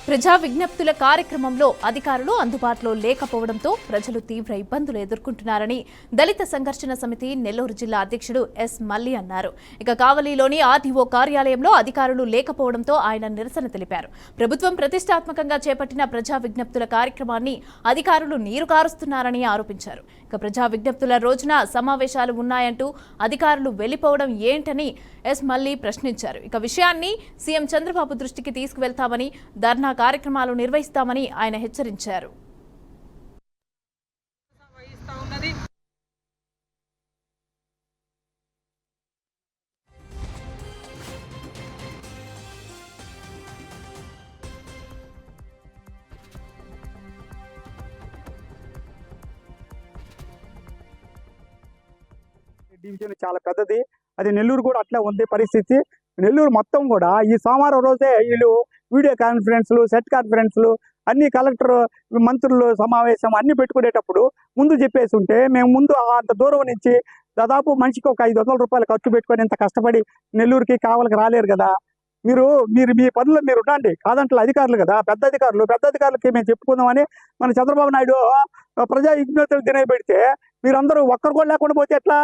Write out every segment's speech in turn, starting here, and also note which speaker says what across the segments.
Speaker 1: ప్రజా విజ్ఞప్తుల కార్యక్రమంలో అధికారులు అందుబాటులో లేకపోవడంతో ప్రజలు తీవ్ర ఇబ్బందులు ఎదుర్కొంటున్నారని దళిత సంఘర్షణ సమితి నెల్లూరు జిల్లా అధ్యక్షుడు ఎస్ మల్లి అన్నారు. ఇక కావలిలోని ఆర్టీఓ కార్యాలయంలో అధికారులు లేకపోవడంతో ఆయన నిరసన తెలిపారు. ప్రభుత్వం ప్రతిష్టాత్మకంగా చేపట్టిన ప్రజా విజ్ఞప్తుల కార్యక్రమాన్ని అధికారులు నీరుగారుస్తున్నారని ఆరోపించారు. ఇక ప్రజా విజ్ఞప్తుల రోజున సమావేశాలు ఉన్నాయంటూ అధికారులు వెళ్లిపోవడం ఏంటని ఎస్ మల్లి ప్రశ్నించారు. ఇక విషయాన్ని సీఎం చంద్రబాబు దృష్టికి తీసుకువెళ్తామని, ధర్నా కార్యక్రమాలు నిర్వహిస్తామని ఆయన హెచ్చరించారు.
Speaker 2: డివిజన్ చాలా పెద్దది. అది నెల్లూరు కూడా అట్లా ఉంది పరిస్థితి. నెల్లూరు మొత్తం కూడా ఈ సోమవారం రోజే వీళ్ళు వీడియో కాన్ఫరెన్స్లు, సెట్ కాన్ఫరెన్స్లు అన్ని కలెక్టర్ మంత్రులు సమావేశం అన్ని పెట్టుకునేటప్పుడు ముందు చెప్పేసి ఉంటే మేము ముందు అంత దూరం నుంచి దాదాపు మనిషికి ఒక 500 రూపాయలు ఖర్చు పెట్టుకొని ఇంత కష్టపడి నెల్లూరుకి కావాలకి రాలేరు కదా. మీరు మీ పనులు మీరు ఉండండి, కాదంటే అధికారులు కదా, పెద్ద అధికారులకి మేము చెప్పుకుందామని మన చంద్రబాబు నాయుడు ప్రజా విజ్ఞప్తులు తినబెడితే మీరందరూ ఒక్కరు కూడా లేకుండా పోతే ఎట్లా?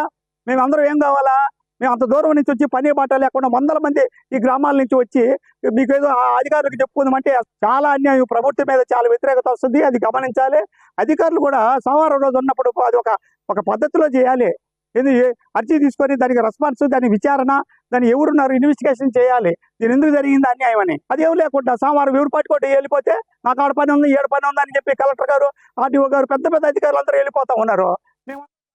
Speaker 2: మేమందరూ ఏం కావాలా? మేము అంత దూరం నుంచి వచ్చి పని బాట లేకుండా వందల మంది ఈ గ్రామాల నుంచి వచ్చి మీకు ఏదో అధికారులకు చెప్పుకుందామంటే చాలా అన్యాయం. ప్రభుత్వం మీద చాలా వ్యతిరేకత వస్తుంది, అది గమనించాలి. అధికారులు కూడా సోమవారం రోజు ఉన్నప్పుడు అది ఒక పద్ధతిలో చేయాలి. ఇది అర్జీ తీసుకొని దానికి రెస్పాన్స్, దాని విచారణ, దాన్ని ఎవరున్నారు ఇన్వెస్టిగేషన్ చేయాలి. దీని ఎందుకు జరిగింది అన్యాయం అని. అదేం లేకుండా సోమవారం ఎవరు పట్టుకోటి వెళ్ళిపోతే నాకు ఆడ పని ఉంది, ఏడు పని ఉంది అని చెప్పి కలెక్టర్ గారు, ఆర్టీఓ గారు, పెద్ద అధికారులు అందరూ వెళ్ళిపోతా ఉన్నారు. మేము